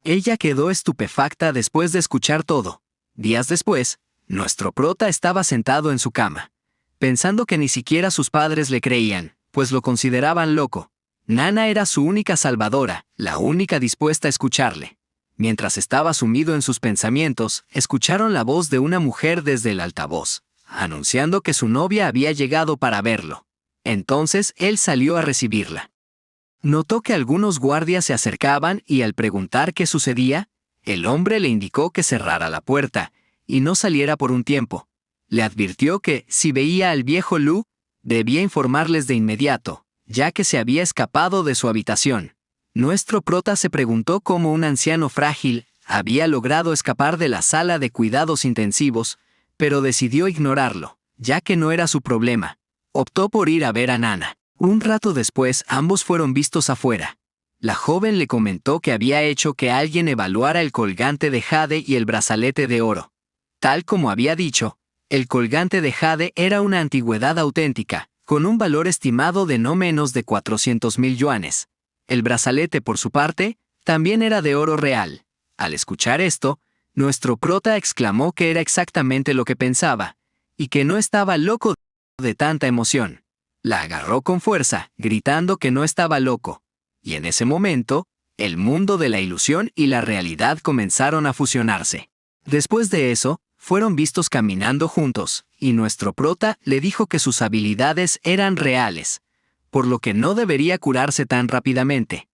Ella quedó estupefacta después de escuchar todo. Días después, nuestro prota estaba sentado en su cama, pensando que ni siquiera sus padres le creían, pues lo consideraban loco. Nana era su única salvadora, la única dispuesta a escucharle. Mientras estaba sumido en sus pensamientos, escucharon la voz de una mujer desde el altavoz, anunciando que su novia había llegado para verlo. Entonces él salió a recibirla. Notó que algunos guardias se acercaban y al preguntar qué sucedía, el hombre le indicó que cerrara la puerta y no saliera por un tiempo. Le advirtió que, si veía al viejo Lu, debía informarles de inmediato, ya que se había escapado de su habitación. Nuestro prota se preguntó cómo un anciano frágil había logrado escapar de la sala de cuidados intensivos, pero decidió ignorarlo, ya que no era su problema. Optó por ir a ver a Nana. Un rato después, ambos fueron vistos afuera. La joven le comentó que había hecho que alguien evaluara el colgante de jade y el brazalete de oro. Tal como había dicho, el colgante de jade era una antigüedad auténtica, con un valor estimado de no menos de 400,000 yuanes. El brazalete, por su parte, también era de oro real. Al escuchar esto, nuestro prota exclamó que era exactamente lo que pensaba, y que no estaba loco de tanta emoción. La agarró con fuerza, gritando que no estaba loco. Y en ese momento, el mundo de la ilusión y la realidad comenzaron a fusionarse. Después de eso, fueron vistos caminando juntos, y nuestro prota le dijo que sus habilidades eran reales, por lo que no debería curarse tan rápidamente.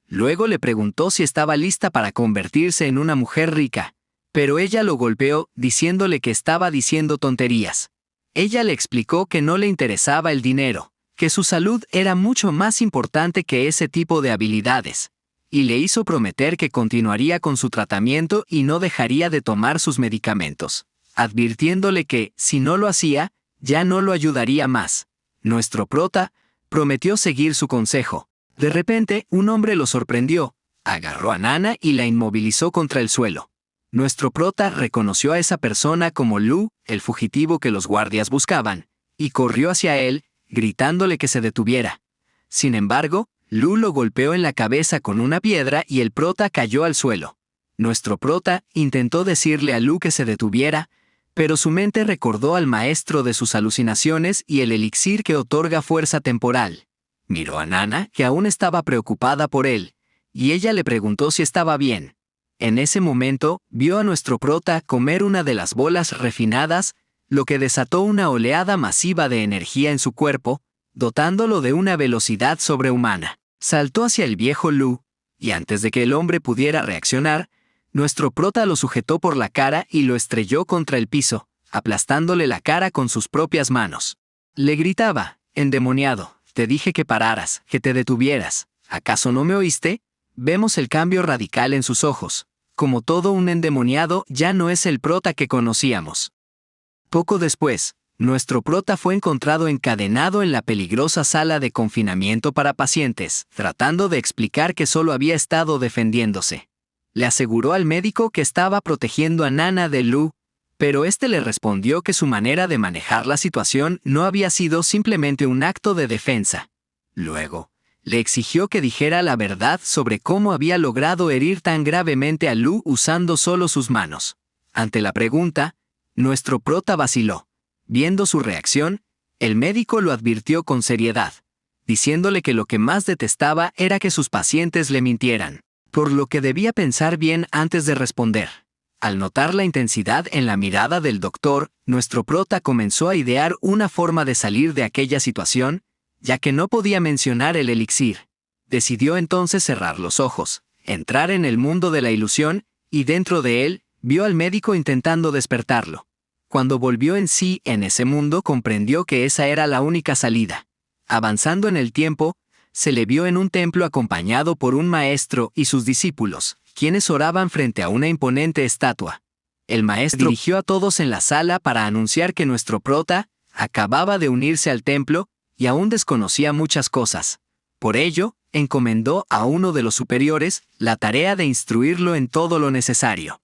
Luego le preguntó si estaba lista para convertirse en una mujer rica, pero ella lo golpeó diciéndole que estaba diciendo tonterías. Ella le explicó que no le interesaba el dinero, que su salud era mucho más importante que ese tipo de habilidades, y le hizo prometer que continuaría con su tratamiento y no dejaría de tomar sus medicamentos, advirtiéndole que, si no lo hacía, ya no lo ayudaría más. Nuestro prota prometió seguir su consejo. De repente, un hombre lo sorprendió, agarró a Nana y la inmovilizó contra el suelo. Nuestro prota reconoció a esa persona como Lu, el fugitivo que los guardias buscaban, y corrió hacia él, gritándole que se detuviera. Sin embargo, Lu lo golpeó en la cabeza con una piedra y el prota cayó al suelo. Nuestro prota intentó decirle a Lu que se detuviera, pero su mente recordó al maestro de sus alucinaciones y el elixir que otorga fuerza temporal. Miró a Nana, que aún estaba preocupada por él, y ella le preguntó si estaba bien. En ese momento, vio a nuestro prota comer una de las bolas refinadas, lo que desató una oleada masiva de energía en su cuerpo, dotándolo de una velocidad sobrehumana. Saltó hacia el viejo Lu, y antes de que el hombre pudiera reaccionar, nuestro prota lo sujetó por la cara y lo estrelló contra el piso, aplastándole la cara con sus propias manos. Le gritaba, endemoniado, te dije que pararas, que te detuvieras. ¿Acaso no me oíste? Vemos el cambio radical en sus ojos. Como todo un endemoniado, ya no es el prota que conocíamos. Poco después, nuestro prota fue encontrado encadenado en la peligrosa sala de confinamiento para pacientes, tratando de explicar que solo había estado defendiéndose. Le aseguró al médico que estaba protegiendo a Nana de Lu, pero este le respondió que su manera de manejar la situación no había sido simplemente un acto de defensa. Luego, le exigió que dijera la verdad sobre cómo había logrado herir tan gravemente a Lu usando solo sus manos. Ante la pregunta, nuestro prota vaciló. Viendo su reacción, el médico lo advirtió con seriedad, diciéndole que lo que más detestaba era que sus pacientes le mintieran, por lo que debía pensar bien antes de responder. Al notar la intensidad en la mirada del doctor, nuestro prota comenzó a idear una forma de salir de aquella situación, ya que no podía mencionar el elixir. Decidió entonces cerrar los ojos, entrar en el mundo de la ilusión, y dentro de él, vio al médico intentando despertarlo. Cuando volvió en sí en ese mundo, comprendió que esa era la única salida. Avanzando en el tiempo, se le vio en un templo acompañado por un maestro y sus discípulos, quienes oraban frente a una imponente estatua. El maestro dirigió a todos en la sala para anunciar que nuestro prota acababa de unirse al templo y aún desconocía muchas cosas. Por ello, encomendó a uno de los superiores la tarea de instruirlo en todo lo necesario.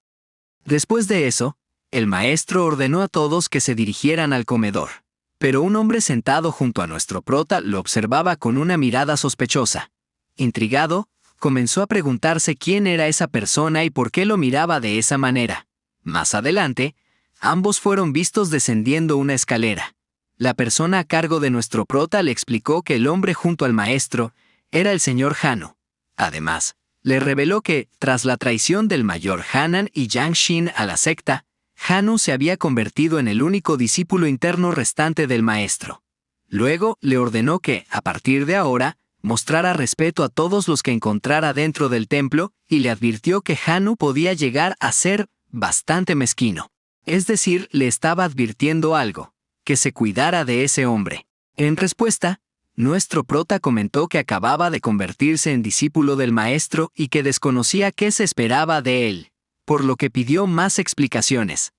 Después de eso, el maestro ordenó a todos que se dirigieran al comedor. Pero un hombre sentado junto a nuestro prota lo observaba con una mirada sospechosa. Intrigado, comenzó a preguntarse quién era esa persona y por qué lo miraba de esa manera. Más adelante, ambos fueron vistos descendiendo una escalera. La persona a cargo de nuestro prota le explicó que el hombre junto al maestro era el señor Hano. Además, le reveló que, tras la traición del mayor Hanan y Yang Xin a la secta, Hanu se había convertido en el único discípulo interno restante del maestro. Luego le ordenó que, a partir de ahora, mostrara respeto a todos los que encontrara dentro del templo y le advirtió que Hanu podía llegar a ser bastante mezquino. Es decir, le estaba advirtiendo algo, que se cuidara de ese hombre. En respuesta, nuestro prota comentó que acababa de convertirse en discípulo del maestro y que desconocía qué se esperaba de él, por lo que pidió más explicaciones.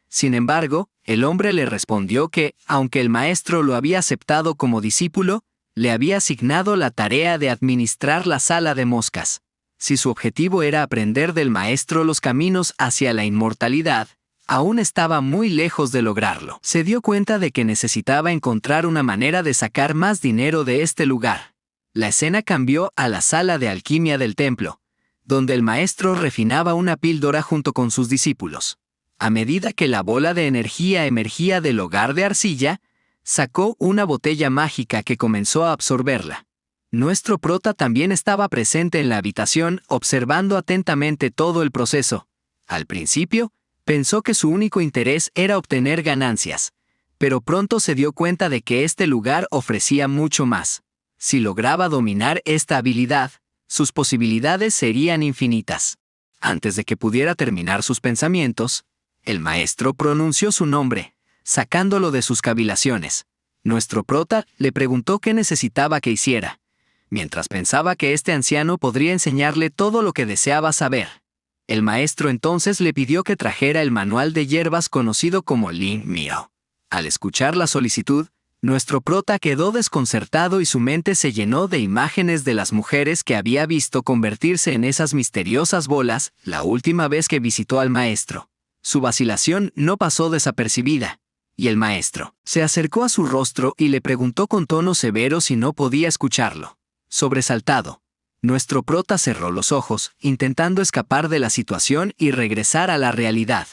Sin embargo, el hombre le respondió que, aunque el maestro lo había aceptado como discípulo, le había asignado la tarea de administrar la sala de moscas. Si su objetivo era aprender del maestro los caminos hacia la inmortalidad, aún estaba muy lejos de lograrlo. Se dio cuenta de que necesitaba encontrar una manera de sacar más dinero de este lugar. La escena cambió a la sala de alquimia del templo, donde el maestro refinaba una píldora junto con sus discípulos. A medida que la bola de energía emergía del hogar de arcilla, sacó una botella mágica que comenzó a absorberla. Nuestro prota también estaba presente en la habitación, observando atentamente todo el proceso. Al principio, pensó que su único interés era obtener ganancias, pero pronto se dio cuenta de que este lugar ofrecía mucho más. Si lograba dominar esta habilidad, sus posibilidades serían infinitas. Antes de que pudiera terminar sus pensamientos, el maestro pronunció su nombre, sacándolo de sus cavilaciones. Nuestro prota le preguntó qué necesitaba que hiciera, mientras pensaba que este anciano podría enseñarle todo lo que deseaba saber. El maestro entonces le pidió que trajera el manual de hierbas conocido como Ling Miao. Al escuchar la solicitud, nuestro prota quedó desconcertado y su mente se llenó de imágenes de las mujeres que había visto convertirse en esas misteriosas bolas la última vez que visitó al maestro. Su vacilación no pasó desapercibida, y el maestro se acercó a su rostro y le preguntó con tono severo si no podía escucharlo. Sobresaltado, nuestro prota cerró los ojos, intentando escapar de la situación y regresar a la realidad.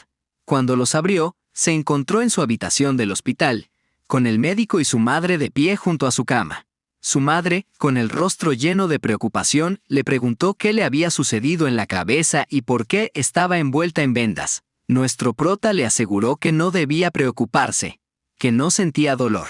Cuando los abrió, se encontró en su habitación del hospital, con el médico y su madre de pie junto a su cama. Su madre, con el rostro lleno de preocupación, le preguntó qué le había sucedido en la cabeza y por qué estaba envuelta en vendas. Nuestro prota le aseguró que no debía preocuparse, que no sentía dolor.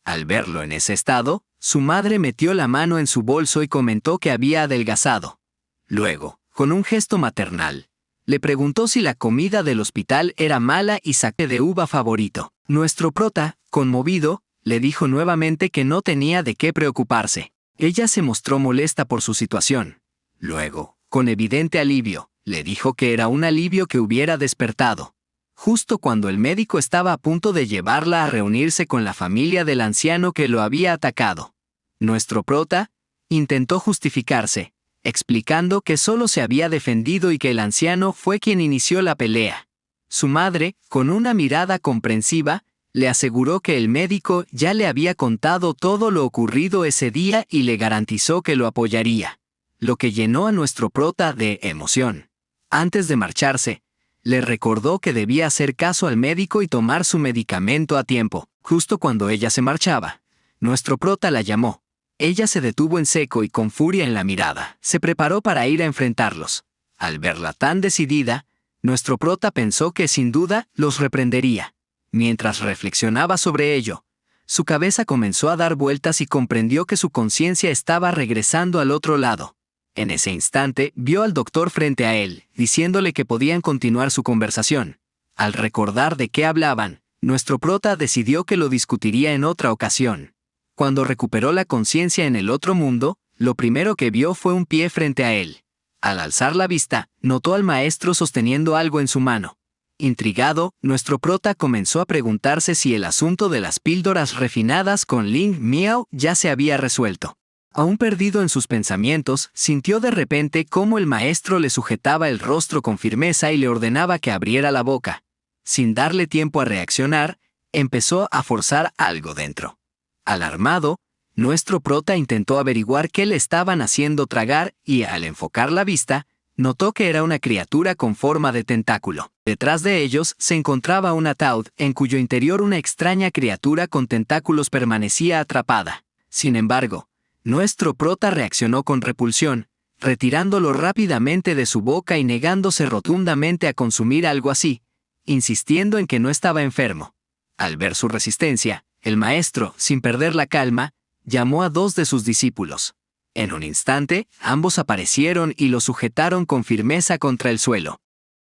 Al verlo en ese estado, su madre metió la mano en su bolso y comentó que había adelgazado. Luego, con un gesto maternal, le preguntó si la comida del hospital era mala y saque de uva favorito. Nuestro prota, conmovido, le dijo nuevamente que no tenía de qué preocuparse. Ella se mostró molesta por su situación. Luego, con evidente alivio, le dijo que era un alivio que hubiera despertado. Justo cuando el médico estaba a punto de llevarla a reunirse con la familia del anciano que lo había atacado. Nuestro prota intentó justificarse, explicando que solo se había defendido y que el anciano fue quien inició la pelea. Su madre, con una mirada comprensiva, le aseguró que el médico ya le había contado todo lo ocurrido ese día y le garantizó que lo apoyaría, lo que llenó a nuestro prota de emoción. Antes de marcharse, le recordó que debía hacer caso al médico y tomar su medicamento a tiempo. Justo cuando ella se marchaba, nuestro prota la llamó. Ella se detuvo en seco y con furia en la mirada. Se preparó para ir a enfrentarlos. Al verla tan decidida, nuestro prota pensó que sin duda los reprendería. Mientras reflexionaba sobre ello, su cabeza comenzó a dar vueltas y comprendió que su conciencia estaba regresando al otro lado. En ese instante, vio al doctor frente a él, diciéndole que podían continuar su conversación. Al recordar de qué hablaban, nuestro prota decidió que lo discutiría en otra ocasión. Cuando recuperó la conciencia en el otro mundo, lo primero que vio fue un pie frente a él. Al alzar la vista, notó al maestro sosteniendo algo en su mano. Intrigado, nuestro prota comenzó a preguntarse si el asunto de las píldoras refinadas con Ling Miao ya se había resuelto. Aún perdido en sus pensamientos, sintió de repente cómo el maestro le sujetaba el rostro con firmeza y le ordenaba que abriera la boca. Sin darle tiempo a reaccionar, empezó a forzar algo dentro. Alarmado, Nuestro prota intentó averiguar qué le estaban haciendo tragar y, al enfocar la vista, notó que era una criatura con forma de tentáculo. Detrás de ellos se encontraba un ataúd en cuyo interior una extraña criatura con tentáculos permanecía atrapada. Sin embargo, nuestro prota reaccionó con repulsión, retirándolo rápidamente de su boca y negándose rotundamente a consumir algo así, insistiendo en que no estaba enfermo. Al ver su resistencia, el maestro, sin perder la calma, llamó a 2 de sus discípulos. En un instante, ambos aparecieron y lo sujetaron con firmeza contra el suelo.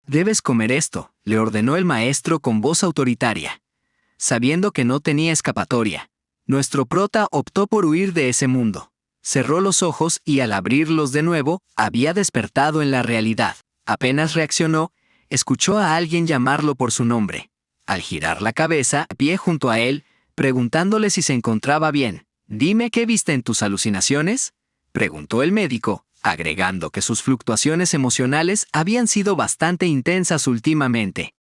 «Debes comer esto», le ordenó el maestro con voz autoritaria. Sabiendo que no tenía escapatoria, nuestro prota optó por huir de ese mundo. Cerró los ojos y al abrirlos de nuevo, había despertado en la realidad. Apenas reaccionó, escuchó a alguien llamarlo por su nombre. Al girar la cabeza, pie junto a él, preguntándole si se encontraba bien. «Dime qué viste en tus alucinaciones», preguntó el médico, agregando que sus fluctuaciones emocionales habían sido bastante intensas últimamente.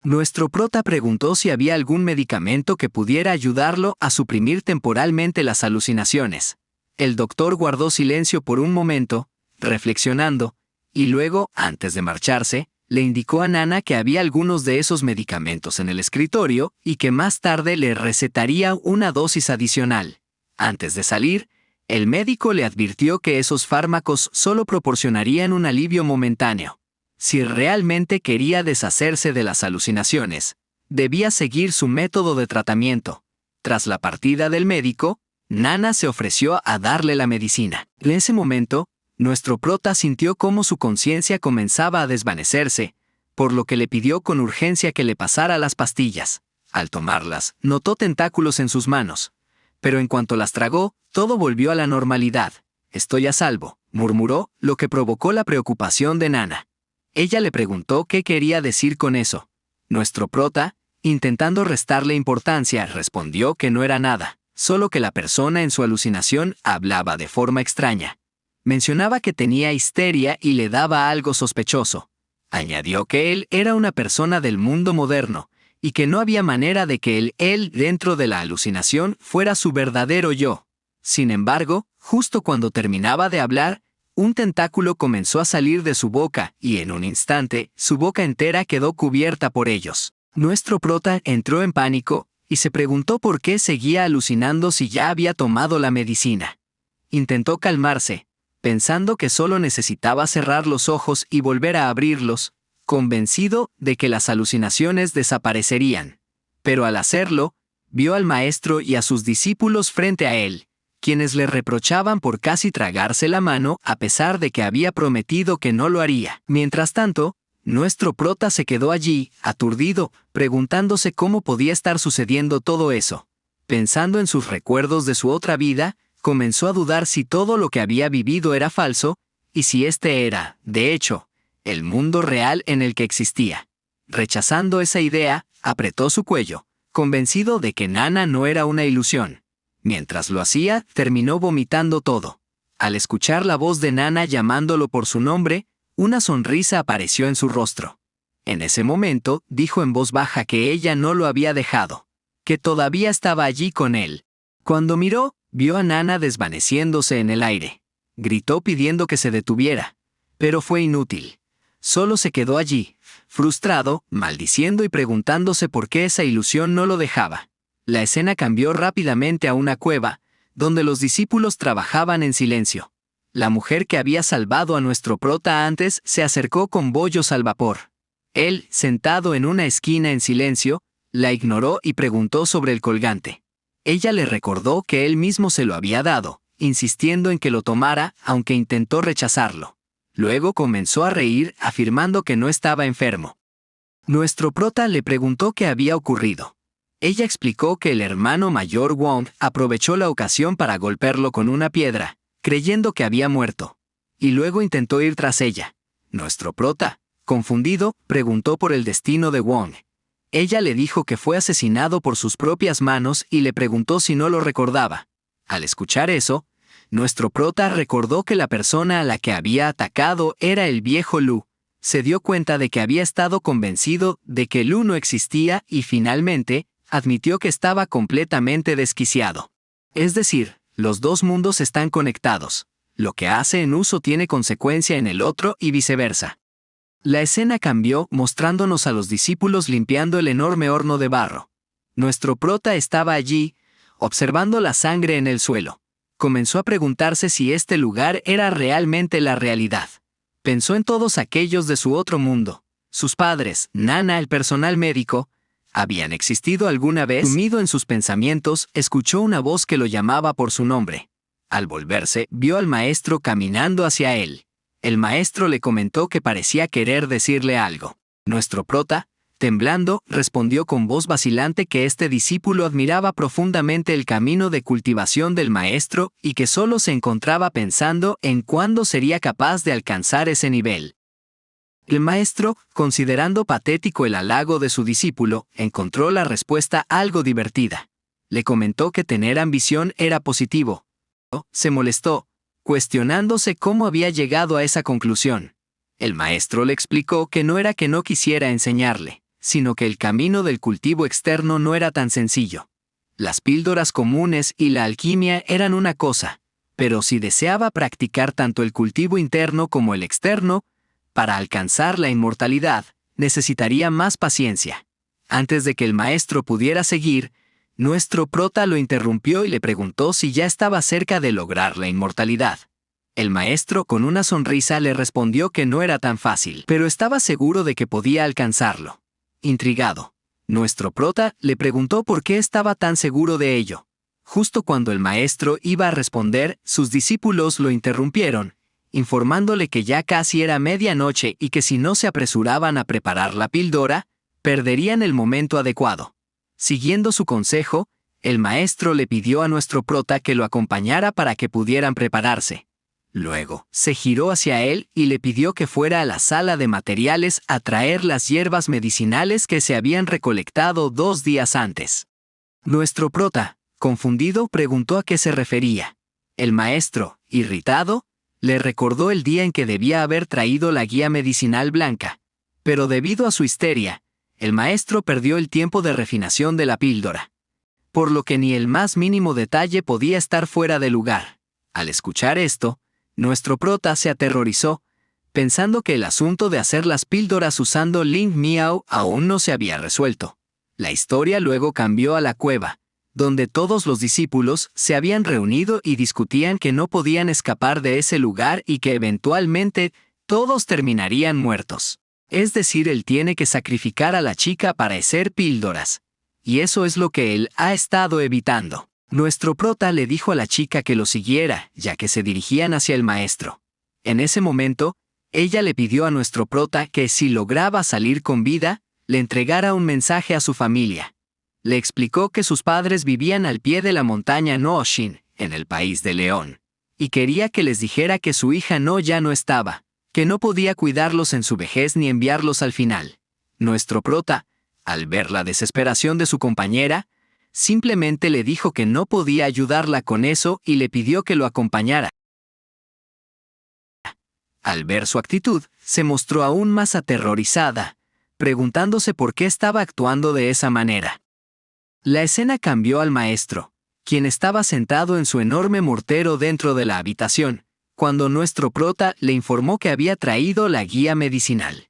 Nuestro prota preguntó si había algún medicamento que pudiera ayudarlo a suprimir temporalmente las alucinaciones. El doctor guardó silencio por un momento, reflexionando, y luego, antes de marcharse, le indicó a Nana que había algunos de esos medicamentos en el escritorio y que más tarde le recetaría una dosis adicional. Antes de salir, el médico le advirtió que esos fármacos solo proporcionarían un alivio momentáneo. Si realmente quería deshacerse de las alucinaciones, debía seguir su método de tratamiento. Tras la partida del médico, Nana se ofreció a darle la medicina. En ese momento, nuestro prota sintió cómo su conciencia comenzaba a desvanecerse, por lo que le pidió con urgencia que le pasara las pastillas. Al tomarlas, notó tentáculos en sus manos. Pero en cuanto las tragó, todo volvió a la normalidad. «Estoy a salvo», murmuró, lo que provocó la preocupación de Nana. Ella le preguntó qué quería decir con eso. Nuestro prota, intentando restarle importancia, respondió que no era nada, solo que la persona en su alucinación hablaba de forma extraña. Mencionaba que tenía histeria y le daba algo sospechoso. Añadió que él era una persona del mundo moderno, y que no había manera de que él dentro de la alucinación fuera su verdadero yo. Sin embargo, justo cuando terminaba de hablar, un tentáculo comenzó a salir de su boca y en un instante, su boca entera quedó cubierta por ellos. Nuestro prota entró en pánico y se preguntó por qué seguía alucinando si ya había tomado la medicina. Intentó calmarse, pensando que solo necesitaba cerrar los ojos y volver a abrirlos, convencido de que las alucinaciones desaparecerían. Pero al hacerlo, vio al maestro y a sus discípulos frente a él, quienes le reprochaban por casi tragarse la mano a pesar de que había prometido que no lo haría. Mientras tanto, nuestro prota se quedó allí, aturdido, preguntándose cómo podía estar sucediendo todo eso. Pensando en sus recuerdos de su otra vida, comenzó a dudar si todo lo que había vivido era falso, y si este era, de hecho, el mundo real en el que existía. Rechazando esa idea, apretó su cuello, convencido de que Nana no era una ilusión. Mientras lo hacía, terminó vomitando todo. Al escuchar la voz de Nana llamándolo por su nombre, una sonrisa apareció en su rostro. En ese momento, dijo en voz baja que ella no lo había dejado, que todavía estaba allí con él. Cuando miró, vio a Nana desvaneciéndose en el aire. Gritó pidiendo que se detuviera, pero fue inútil. Solo se quedó allí, frustrado, maldiciendo y preguntándose por qué esa ilusión no lo dejaba. La escena cambió rápidamente a una cueva, donde los discípulos trabajaban en silencio. La mujer que había salvado a nuestro prota antes se acercó con bollos al vapor. Él, sentado en una esquina en silencio, la ignoró y preguntó sobre el colgante. Ella le recordó que él mismo se lo había dado, insistiendo en que lo tomara, aunque intentó rechazarlo. Luego comenzó a reír, afirmando que no estaba enfermo. Nuestro prota le preguntó qué había ocurrido. Ella explicó que el hermano mayor Wong aprovechó la ocasión para golpearlo con una piedra, creyendo que había muerto, y luego intentó ir tras ella. Nuestro prota, confundido, preguntó por el destino de Wong. Ella le dijo que fue asesinado por sus propias manos y le preguntó si no lo recordaba. Al escuchar eso, nuestro prota recordó que la persona a la que había atacado era el viejo Lu. Se dio cuenta de que había estado convencido de que Lu no existía y finalmente admitió que estaba completamente desquiciado. Es decir, Los dos mundos están conectados. Lo que hace en uso tiene consecuencia en el otro y viceversa. La escena cambió mostrándonos a los discípulos limpiando el enorme horno de barro. Nuestro prota estaba allí, observando la sangre en el suelo. Comenzó a preguntarse si este lugar era realmente la realidad. Pensó en todos aquellos de su otro mundo. Sus padres, Nana, el personal médico, ¿habían existido alguna vez? Sumido en sus pensamientos, escuchó una voz que lo llamaba por su nombre. Al volverse, vio al maestro caminando hacia él. El maestro le comentó que parecía querer decirle algo. Nuestro prota, temblando, respondió con voz vacilante que este discípulo admiraba profundamente el camino de cultivación del maestro y que solo se encontraba pensando en cuándo sería capaz de alcanzar ese nivel. El maestro, considerando patético el halago de su discípulo, encontró la respuesta algo divertida. Le comentó que tener ambición era positivo. Se molestó, cuestionándose cómo había llegado a esa conclusión. El maestro le explicó que no era que no quisiera enseñarle, sino que el camino del cultivo externo no era tan sencillo. Las píldoras comunes y la alquimia eran una cosa, pero si deseaba practicar tanto el cultivo interno como el externo, para alcanzar la inmortalidad, necesitaría más paciencia. Antes de que el maestro pudiera seguir, nuestro prota lo interrumpió y le preguntó si ya estaba cerca de lograr la inmortalidad. El maestro, con una sonrisa, le respondió que no era tan fácil, pero estaba seguro de que podía alcanzarlo. Intrigado, nuestro prota le preguntó por qué estaba tan seguro de ello. Justo cuando el maestro iba a responder, sus discípulos lo interrumpieron, informándole que ya casi era medianoche y que si no se apresuraban a preparar la píldora, perderían el momento adecuado. Siguiendo su consejo, el maestro le pidió a nuestro prota que lo acompañara para que pudieran prepararse. Luego, se giró hacia él y le pidió que fuera a la sala de materiales a traer las hierbas medicinales que se habían recolectado 2 días antes. Nuestro prota, confundido, preguntó a qué se refería. El maestro, irritado, le recordó el día en que debía haber traído la guía medicinal blanca. Pero debido a su histeria, el maestro perdió el tiempo de refinación de la píldora, por lo que ni el más mínimo detalle podía estar fuera de lugar. Al escuchar esto, nuestro prota se aterrorizó, pensando que el asunto de hacer las píldoras usando Ling Miao aún no se había resuelto. La historia luego cambió a la cueva, donde todos los discípulos se habían reunido y discutían que no podían escapar de ese lugar y que eventualmente todos terminarían muertos. Es decir, él tiene que sacrificar a la chica para hacer píldoras. Y eso es lo que él ha estado evitando. Nuestro prota le dijo a la chica que lo siguiera, ya que se dirigían hacia el maestro. En ese momento, ella le pidió a nuestro prota que si lograba salir con vida, le entregara un mensaje a su familia. Le explicó que sus padres vivían al pie de la montaña Nooshin, en el país de León, y quería que les dijera que su hija ya no estaba, que no podía cuidarlos en su vejez ni enviarlos al final. Nuestro prota, al ver la desesperación de su compañera, simplemente le dijo que no podía ayudarla con eso y le pidió que lo acompañara. Al ver su actitud, se mostró aún más aterrorizada, preguntándose por qué estaba actuando de esa manera. La escena cambió al maestro, quien estaba sentado en su enorme mortero dentro de la habitación, cuando nuestro prota le informó que había traído la guía medicinal.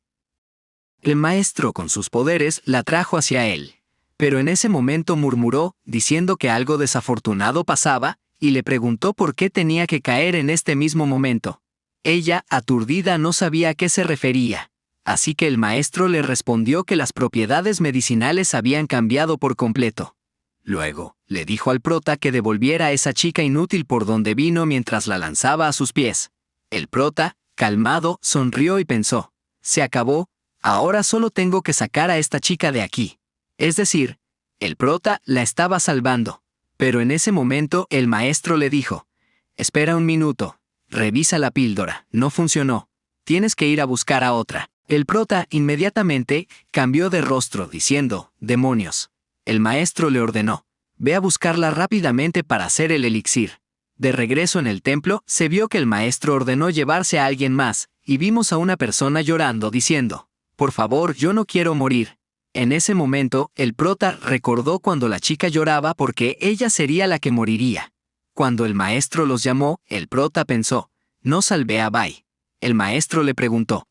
El maestro, con sus poderes, la trajo hacia él, pero en ese momento murmuró, diciendo que algo desafortunado pasaba, y le preguntó por qué tenía que caer en este mismo momento. Ella, aturdida, no sabía a qué se refería, así que el maestro le respondió que las propiedades medicinales habían cambiado por completo. Luego, le dijo al prota que devolviera a esa chica inútil por donde vino mientras la lanzaba a sus pies. El prota, calmado, sonrió y pensó, se acabó, ahora solo tengo que sacar a esta chica de aquí. Es decir, el prota la estaba salvando. Pero en ese momento el maestro le dijo, espera un minuto, revisa la píldora, no funcionó, tienes que ir a buscar a otra. El prota inmediatamente cambió de rostro diciendo, demonios. El maestro le ordenó, ve a buscarla rápidamente para hacer el elixir. De regreso en el templo, se vio que el maestro ordenó llevarse a alguien más, y vimos a una persona llorando diciendo, por favor, yo no quiero morir. En ese momento, el prota recordó cuando la chica lloraba porque ella sería la que moriría. Cuando el maestro los llamó, el prota pensó, no salvé a Bai. El maestro le preguntó,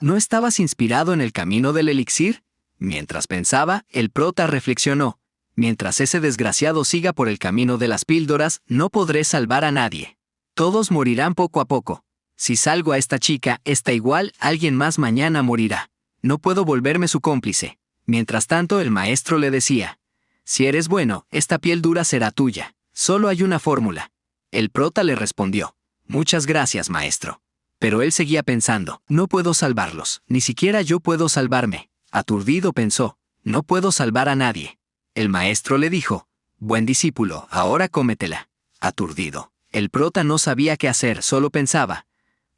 ¿no estabas inspirado en el camino del elixir? Mientras pensaba, el prota reflexionó, mientras ese desgraciado siga por el camino de las píldoras, no podré salvar a nadie. Todos morirán poco a poco. Si salgo a esta chica, está igual, alguien más mañana morirá. No puedo volverme su cómplice. Mientras tanto, el maestro le decía, si eres bueno, esta piel dura será tuya. Solo hay una fórmula. El prota le respondió, muchas gracias, maestro. Pero él seguía pensando, no puedo salvarlos, ni siquiera yo puedo salvarme. Aturdido pensó, no puedo salvar a nadie. El maestro le dijo, buen discípulo, ahora cómetela. Aturdido. El prota no sabía qué hacer, solo pensaba,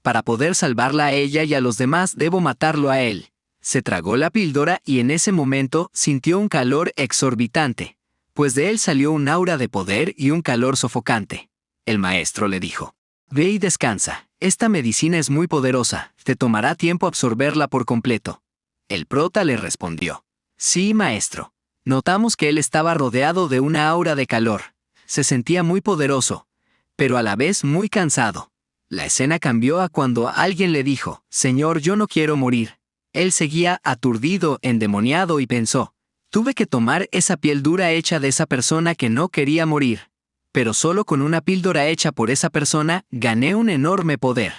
para poder salvarla a ella y a los demás debo matarlo a él. Se tragó la píldora y en ese momento sintió un calor exorbitante, pues de él salió un aura de poder y un calor sofocante. El maestro le dijo, ve y descansa, esta medicina es muy poderosa, te tomará tiempo absorberla por completo. El prota le respondió, sí, maestro. Notamos que él estaba rodeado de una aura de calor. Se sentía muy poderoso, pero a la vez muy cansado. La escena cambió a cuando alguien le dijo, Señor, yo no quiero morir. Él seguía aturdido, endemoniado y pensó, tuve que tomar esa piel dura hecha de esa persona que no quería morir. Pero solo con una píldora hecha por esa persona, gané un enorme poder.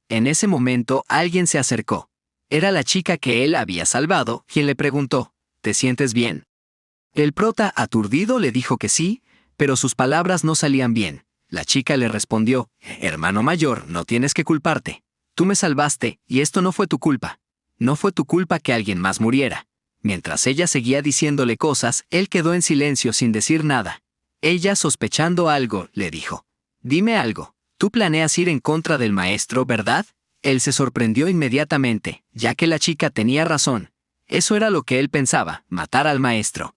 En ese momento, alguien se acercó. Era la chica que él había salvado, quien le preguntó, ¿te sientes bien? El prota, aturdido, le dijo que sí, pero sus palabras no salían bien. La chica le respondió, hermano mayor, no tienes que culparte. Tú me salvaste, y esto no fue tu culpa. No fue tu culpa que alguien más muriera. Mientras ella seguía diciéndole cosas, él quedó en silencio sin decir nada. Ella, sospechando algo, le dijo, dime algo, tú planeas ir en contra del maestro, ¿verdad? Él se sorprendió inmediatamente, ya que la chica tenía razón. Eso era lo que él pensaba, matar al maestro.